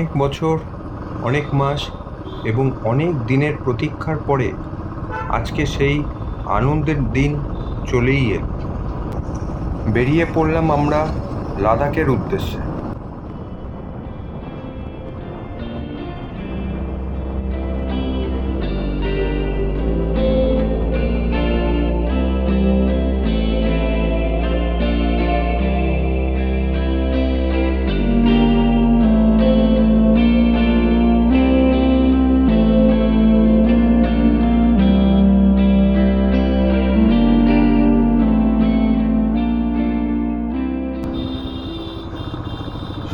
অনেক বছর, অনেক মাস এবং অনেক দিনের প্রতীক্ষার পরে আজকে সেই আনন্দের দিন চলেই এল। বেরিয়ে পড়লাম আমরা লাদাখের উদ্দেশ্যে।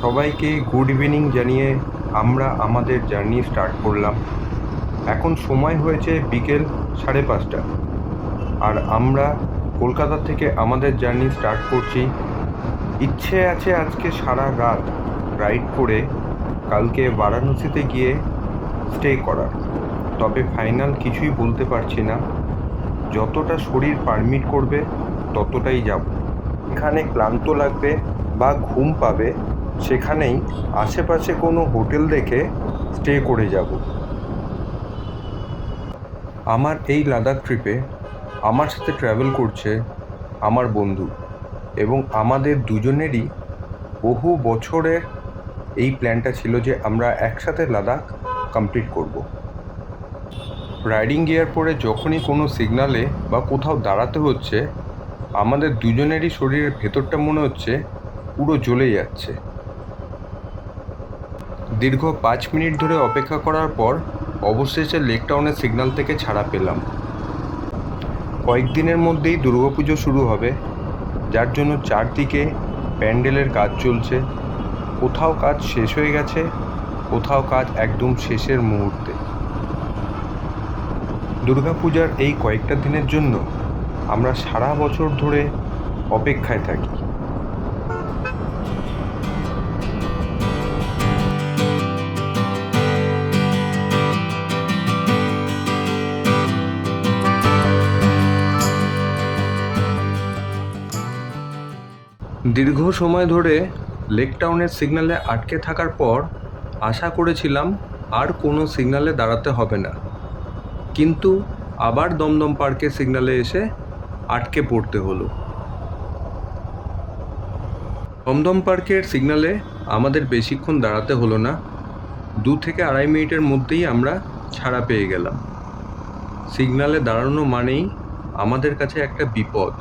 সবাইকে গুড ইভিনিং জানিয়ে আমরা আমাদের জার্নি স্টার্ট করলাম। এখন সময় হয়েছে বিকেল 5:30, আর আমরা কলকাতা থেকে আমাদের জার্নি স্টার্ট করছি। ইচ্ছে আছে আজকে সারা রাত রাইড করে কালকে বারাণসীতে গিয়ে স্টে করার, তবে ফাইনাল কিছুই বলতে পারছি না। যতটা শরীর পারমিট করবে ততটাই যাব। এখানে ক্লান্ত লাগবে বা ঘুম পাবে সেখানেই আশেপাশে কোনো হোটেল দেখে স্টে করে যাব। আমার এই লাদাখ ট্রিপে আমার সাথে ট্র্যাভেল করছে আমার বন্ধু, এবং আমাদের দুজনেরই বহু বছরের এই প্ল্যানটা ছিল যে আমরা একসাথে লাদাখ কমপ্লিট করব। রাইডিং গিয়ার পরে যখনই কোনো সিগনালে বা কোথাও দাঁড়াতে হচ্ছে, আমাদের দুজনেরই শরীরের ভেতরটা মনে হচ্ছে পুরো জ্বলে যাচ্ছে। দীর্ঘ 5 মিনিট ধরে অপেক্ষা করার পর অবশেষে লেক টাউনের সিগন্যাল থেকে ছাড়া পেলাম। কয়েকদিনের মধ্যেই দুর্গাপুজো শুরু হবে, যার জন্য চারদিকে প্যান্ডেলের কাজ চলছে। কোথাও কাজ শেষ হয়ে গেছে, কোথাও কাজ একদম শেষের মুহূর্তে। দুর্গাপূজার এই কয়েকটা দিনের জন্য আমরা সারা বছর ধরে অপেক্ষায় থাকি। দীর্ঘ সময় ধরে লেক টাউনের সিগন্যালে আটকে থাকার পর আশা করেছিলাম আর কোনো সিগন্যালে দাঁড়াতে হবে না, কিন্তু আবার দমদম পার্কের সিগন্যালে এসে আটকে পড়তে হলো। দমদম পার্কের সিগন্যালে আমাদের বেশিক্ষণ দাঁড়াতে হলো না, 2 থেকে 2.5 মিনিটের মধ্যেই আমরা ছাড়া পেয়ে গেলাম। সিগন্যালে দাঁড়ানো মানেই আমাদের কাছে একটা বিপদ।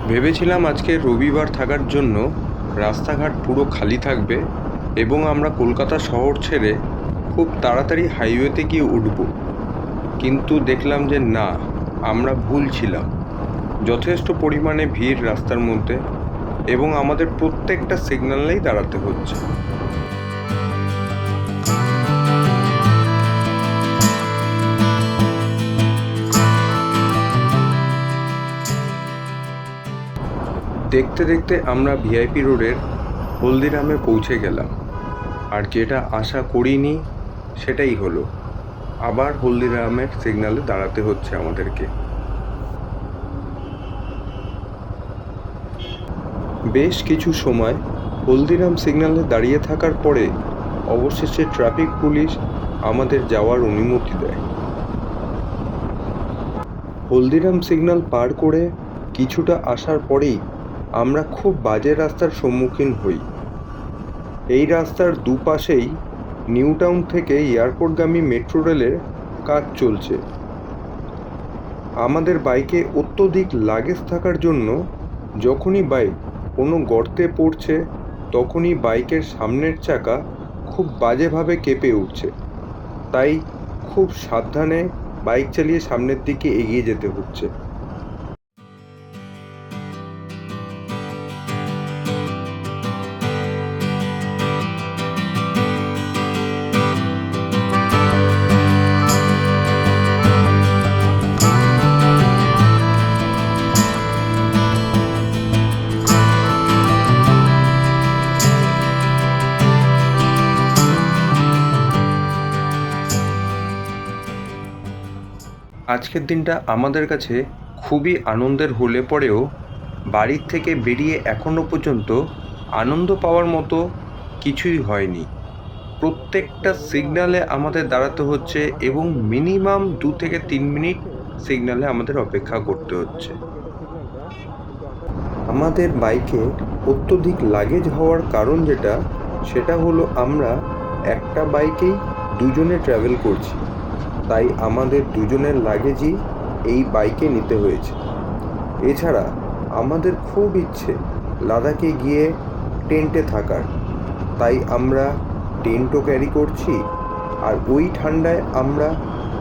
ভেবেছিলাম আজকে রবিবার থাকার জন্য রাস্তাঘাট পুরো খালি থাকবে এবং আমরা কলকাতা শহর ছেড়ে খুব তাড়াতাড়ি হাইওয়েতে গিয়ে উঠব, কিন্তু দেখলাম যে না, আমরা ভুল ছিলাম। যথেষ্ট পরিমাণে ভিড় রাস্তার মধ্যে এবং আমাদের প্রত্যেকটা সিগন্যালেই দাঁড়াতে হচ্ছে। দেখতে দেখতে আমরা ভিআইপি রোডের হলদিরামে পৌঁছে গেলাম, আর যেটা আশা করিনি সেটাই হলো, আবার হলদিরামের সিগন্যালে দাঁড়াতে হচ্ছে আমাদেরকে। বেশ কিছু সময় হলদিরাম সিগন্যালে দাঁড়িয়ে থাকার পরে অবশেষে ট্রাফিক পুলিশ আমাদের যাওয়ার অনুমতি দেয়। হলদিরাম সিগন্যাল পার করে কিছুটা আসার পরেই আমরা খুব বাজে রাস্তার সম্মুখীন হই। এই রাস্তার দুপাশেই নিউ টাউন থেকে এয়ারপোর্টগামী মেট্রো রেলের কাজ চলছে। আমাদের বাইকে অত্যধিক লাগেজ থাকার জন্য যখনই বাইক কোনো গর্তে পড়ছে তখনই বাইকের সামনের চাকা খুব বাজেভাবে কেঁপে উঠছে, তাই খুব সাবধানে বাইক চালিয়ে সামনের দিকে এগিয়ে যেতে হচ্ছে। আজকের দিনটা আমাদের কাছে খুবই আনন্দের হলে পরেও বাড়ির থেকে বেরিয়ে এখনও পর্যন্ত আনন্দ পাওয়ার মতো কিছুই হয়নি। প্রত্যেকটা সিগন্যালে আমাদের দাঁড়াতে হচ্ছে এবং মিনিমাম 2 থেকে 3 মিনিট সিগন্যালে আমাদের অপেক্ষা করতে হচ্ছে। আমাদের বাইকে অত্যধিক লাগেজ হওয়ার কারণ সেটা হলো আমরা একটা বাইকেই দুজনে ট্রাভেল করছি, তাই আমাদের দুজনের লাগেজই এই বাইকে নিতে হয়েছে। এছাড়া আমাদের খুব ইচ্ছে লাদাখে গিয়ে টেন্টে থাকার, তাই আমরা টেন্টও ক্যারি করছি। আর ওই ঠান্ডায় আমরা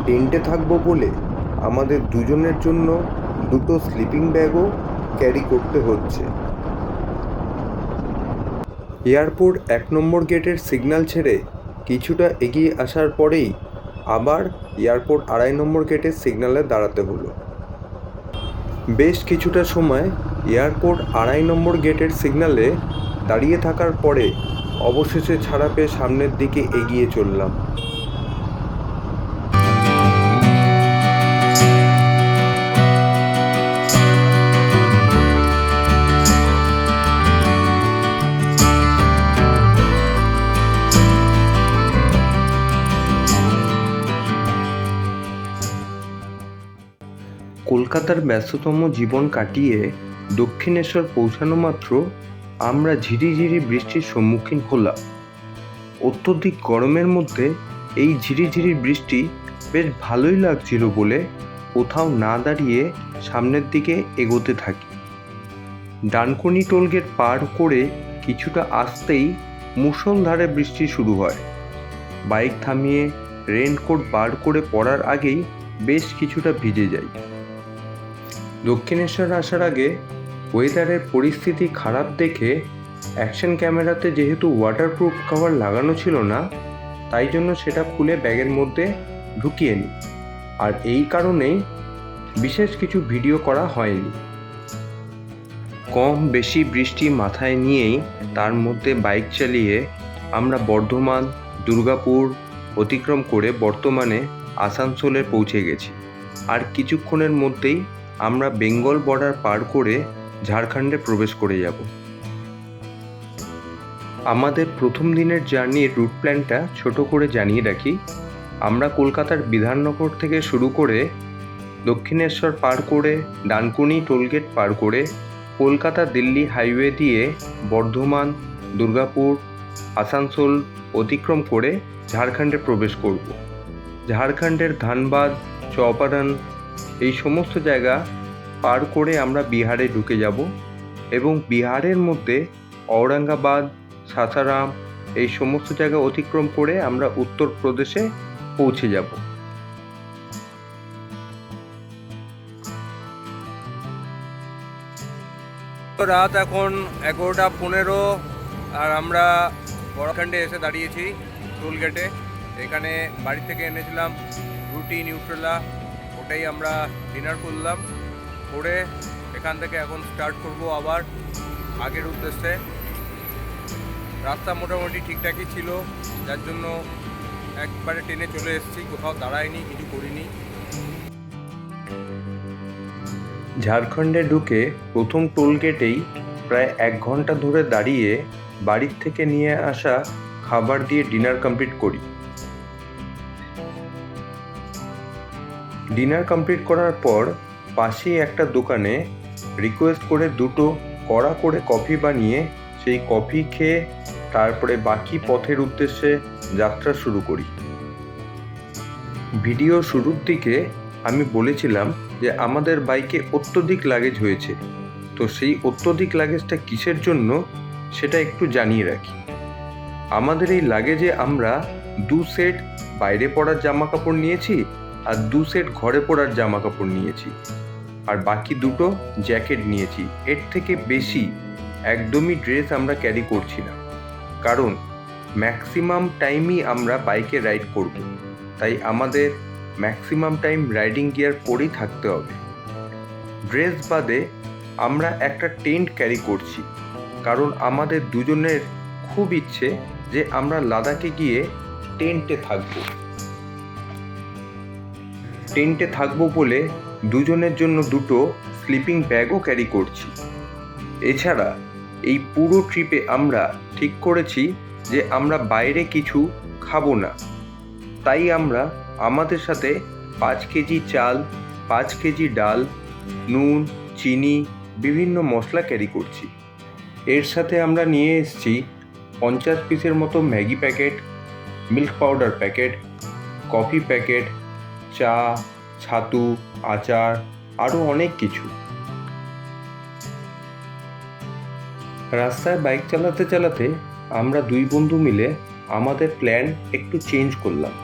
টেন্টে থাকবো বলে আমাদের দুজনের জন্য দুটো স্লিপিং ব্যাগও ক্যারি করতে হচ্ছে। এয়ারপোর্ট 1 নম্বর গেটের সিগন্যাল ছেড়ে কিছুটা এগিয়ে আসার পরেই আবার এয়ারপোর্ট 2.5 নম্বর গেটের সিগন্যালে দাঁড়াতে হলো। বেশ কিছুটা সময় এয়ারপোর্ট 2.5 নম্বর গেটের সিগন্যালে দাঁড়িয়ে থাকার পরে অবশেষে ছাড়া পেয়ে সামনের দিকে এগিয়ে চললাম। কলকাতার ব্যস্ততম জীবন কাটিয়ে দক্ষিণেশ্বর পৌঁছানো মাত্র আমরা ঝিরিঝিরি বৃষ্টির সম্মুখীন হলাম। অত্যধিক গরমের মধ্যে এই ঝিরিঝিরি বৃষ্টি বেশ ভালোই লাগছিল বলে কোথাও না দাঁড়িয়ে সামনের দিকে এগোতে থাকি। ডানকুনি টোলগেট পার করে কিছুটা আসতেই মুষলধারে বৃষ্টি শুরু হয়। বাইক থামিয়ে রেইনকোট বার করে পরার আগেই বেশ কিছুটা ভিজে যাই। দক্ষিণেশ্বর আসার আগে ওয়েদারের পরিস্থিতি খারাপ দেখে অ্যাকশন ক্যামেরাতে যেহেতু ওয়াটারপ্রুফ কভার লাগানো ছিল না, তাই জন্য সেটা খুলে ব্যাগের মধ্যে ঢুকিয়ে নিই। আর এই কারণেই বিশেষ কিছু ভিডিও করা হয়নি। কম বেশি বৃষ্টি মাথায় নিয়েই তার মধ্যে বাইক চালিয়ে আমরা বর্ধমান, দুর্গাপুর অতিক্রম করে বর্তমানে আসানসোলে পৌঁছে গেছি। আর কিছুক্ষণের মধ্যেই আমরা বেঙ্গল বর্ডার পার করে ঝাড়খণ্ডে প্রবেশ করে যাব। আমাদের প্রথম দিনের জার্নির রুট প্ল্যানটা ছোট করে জানিয়ে রাখি। আমরা কলকাতার বিধাননগর থেকে শুরু করে দক্ষিণেশ্বর পার করে ডানকুনি টোলগেট পার করে কলকাতা দিল্লি হাইওয়ে দিয়ে বর্ধমান, দুর্গাপুর, আসানসোল অতিক্রম করে ঝাড়খণ্ডে প্রবেশ করব। ঝাড়খণ্ডের ধানবাদ, চৌপারন এই সমস্ত জায়গা পার করে আমরা বিহারে ঢুকে যাব এবং বিহারের মধ্যে ঔরঙ্গাবাদ, সাসারাম এই সমস্ত জায়গা অতিক্রম করে আমরা উত্তরপ্রদেশে পৌঁছে যাব। রাত এখন 11:15 আর আমরা বড়খণ্ডে এসে দাঁড়িয়েছি টোল গেটে। এখানে বাড়ি থেকে এনেছিলাম রুটি, নিউট্রেলা, ওটাই আমরা ডিনার করলাম। করে এখান থেকে এখন স্টার্ট করব আবার আগের উদ্দেশ্যে। রাস্তা মোটামুটি ঠিকঠাকই ছিল, যার জন্য একবারে ট্রেনে চলে এসেছি, কোথাও দাঁড়াইনি, কিছু করিনি। ঝাড়খণ্ডে ঢুকে প্রথম টোল গেটেই প্রায় 1 ঘন্টা ধরে দাঁড়িয়ে বাড়ির থেকে নিয়ে আসা খাবার দিয়ে ডিনার কমপ্লিট করি। ডিনার কমপ্লিট করার পর পাশেই একটা দোকানে রিকোয়েস্ট করে দুটো কড়া করে কফি বানিয়ে সেই কফি খেয়ে তারপরে বাকি পথের উদ্দেশ্যে যাত্রা শুরু করি। ভিডিও শুরুর দিকে আমি বলেছিলাম যে আমাদের বাইকে অত্যধিক লাগেজ হয়েছে, তো সেই অত্যধিক লাগেজটা কিসের জন্য সেটা একটু জানিয়ে রাখি। আমাদের এই লাগেজে আমরা 2 সেট বাইরে পরার জামা কাপড় নিয়েছি আর 2 সেট ঘরে পরার জামা কাপড় নিয়েছি, আর বাকি দুটো জ্যাকেট নিয়েছি। এর থেকে বেশি একদমই ড্রেস আমরা ক্যারি করছি না, কারণ ম্যাক্সিমাম টাইমই আমরা বাইকে রাইড করব, তাই আমাদের ম্যাক্সিমাম টাইম রাইডিং গিয়ার পরেই থাকতে হবে। ড্রেস বাদে আমরা একটা টেন্ট ক্যারি করছি, কারণ আমাদের দুজনের খুব ইচ্ছে যে আমরা লাদাখে গিয়ে টেন্টে থাকবো। টেন্টে থাকবো বলে দুজনের জন্য দুটো স্লিপিং ব্যাগও ক্যারি করছি। এছাড়া এই পুরো ট্রিপে আমরা ঠিক করেছি যে আমরা বাইরে কিছু খাবো না, তাই আমরা আমাদের সাথে 5 কেজি চাল, 5 কেজি ডাল, নুন, চিনি, বিভিন্ন মশলা ক্যারি করছি। এর সাথে আমরা নিয়ে এসেছি 50 পিসের মতো Maggi packet, milk powder packet, coffee packet, চা, ছাতু, আচার, আরও অনেক কিছু। রাস্তায় বাইক চালাতে চালাতে আমরা দুই বন্ধু মিলে আমাদের প্ল্যান একটু চেঞ্জ করলাম।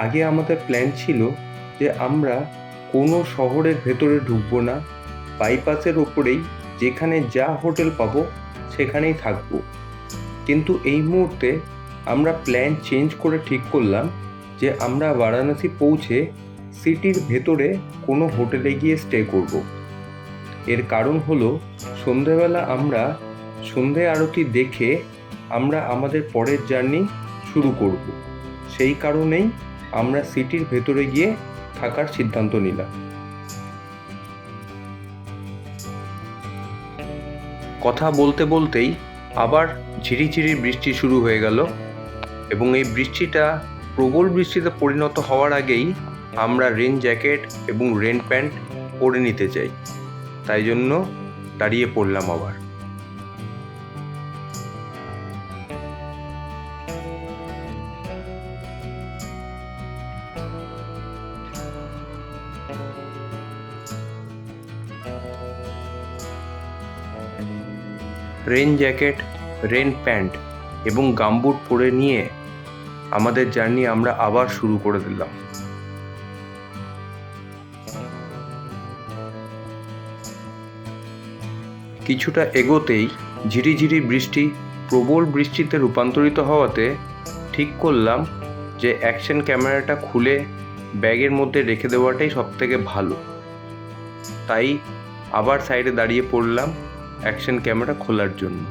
আগে আমাদের প্ল্যান ছিল যে আমরা কোনো শহরের ভেতরে ঢুকবো না, বাইপাসের ওপরেই যেখানে যা হোটেল পাবো সেখানেই থাকবো। কিন্তু এই মুহূর্তে আমরা প্ল্যান চেঞ্জ করে ঠিক করলাম যে আমরা বারাণসী পৌঁছে সিটির ভেতরে কোনো হোটেলে গিয়ে স্টে করব। এর কারণ হলো সন্ধেবেলা আমরা সন্ধে আরতি দেখে আমরা আমাদের পরের জার্নি শুরু করব। সেই কারণেই আমরা সিটির ভেতরে গিয়ে থাকার সিদ্ধান্ত নিলাম। কথা বলতে বলতেই আবার ঝিরিঝিরি বৃষ্টি শুরু হয়ে গেল এবং এই বৃষ্টিটা প্রবল বৃষ্টিতে পরিণত হওয়ার আগেই আমরা রেন জ্যাকেট এবং রেন প্যান্ট পরে নিতে চাই, তাই জন্য দাঁড়িয়ে পড়লাম আবার। রেন জ্যাকেট, রেন প্যান্ট এবং গামবুট পরে নিয়ে আমাদের জার্নি আমরা আবার শুরু করে দিলাম। কিছুটা এগোতেই ঝিরিঝিরি বৃষ্টি প্রবল বৃষ্টিতে রূপান্তরিত হওয়াতে ঠিক করলাম যে অ্যাকশন ক্যামেরাটা খুলে ব্যাগের মধ্যে রেখে দেওয়াটাই সবথেকে ভালো। তাই আবার সাইডে দাঁড়িয়ে পড়লাম অ্যাকশন ক্যামেরা খোলার জন্য।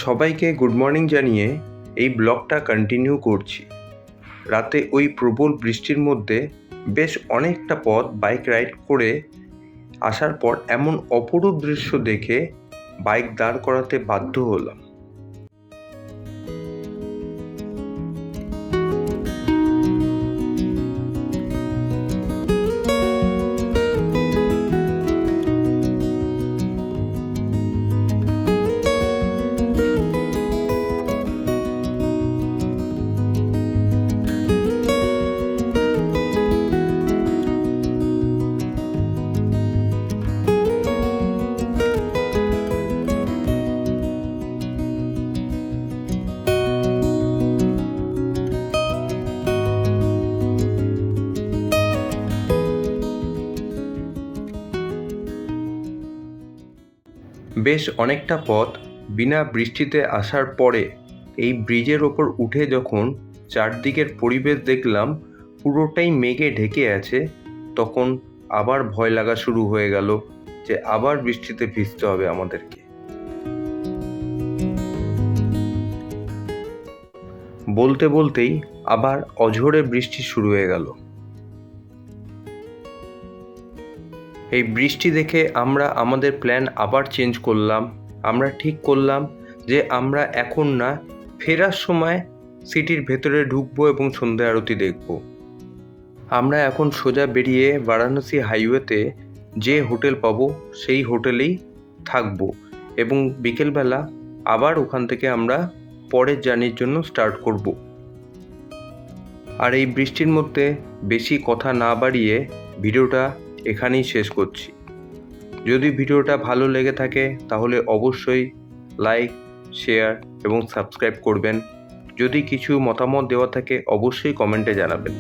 সবাইকে গুড মর্নিং জানিয়ে এই ব্লগটা কন্টিনিউ করছি। রাতে ওই প্রবল বৃষ্টির মধ্যে বেশ অনেকটা পথ বাইক রাইড করে আসার পর এমন অপরূপ দৃশ্য দেখে বাইক দাঁড় করাতে বাধ্য হলাম। বেশ অনেকটা পথ বিনা বৃষ্টিতে আসার পরে এই ব্রিজের ওপর উঠে যখন চারদিকের পরিবেশ দেখলাম পুরোটাই মেঘে ঢেকে আছে, তখন আবার ভয় লাগা শুরু হয়ে গেল যে আবার বৃষ্টিতে ভিজতে হবে আমাদেরকে। বলতে বলতেই আবার অঝোরে বৃষ্টি শুরু হয়ে গেল। এই বৃষ্টি দেখে আমরা আমাদের প্ল্যান আবার চেঞ্জ করলাম। আমরা ঠিক করলাম যে আমরা এখন না, ফেরার সময় সিটির ভেতরে ঢুকবো এবং সন্ধ্যা আরতি দেখব। আমরা এখন সোজা বেরিয়ে বারাণসী হাইওয়েতে যে হোটেল পাবো সেই হোটেলেই থাকবো এবং বিকেলবেলা আবার ওখান থেকে আমরা পরের জার্নির জন্য স্টার্ট করব। আর এই বৃষ্টির মধ্যে বেশি কথা না বাড়িয়ে ভিডিওটা এখানেই শেষ করছি। যদি ভিডিওটা ভালো লেগে থাকে তাহলে অবশ্যই লাইক, শেয়ার এবং সাবস্ক্রাইব করবেন। যদি কিছু মতামত দেওয়া থাকে অবশ্যই কমেন্টে জানাবেন।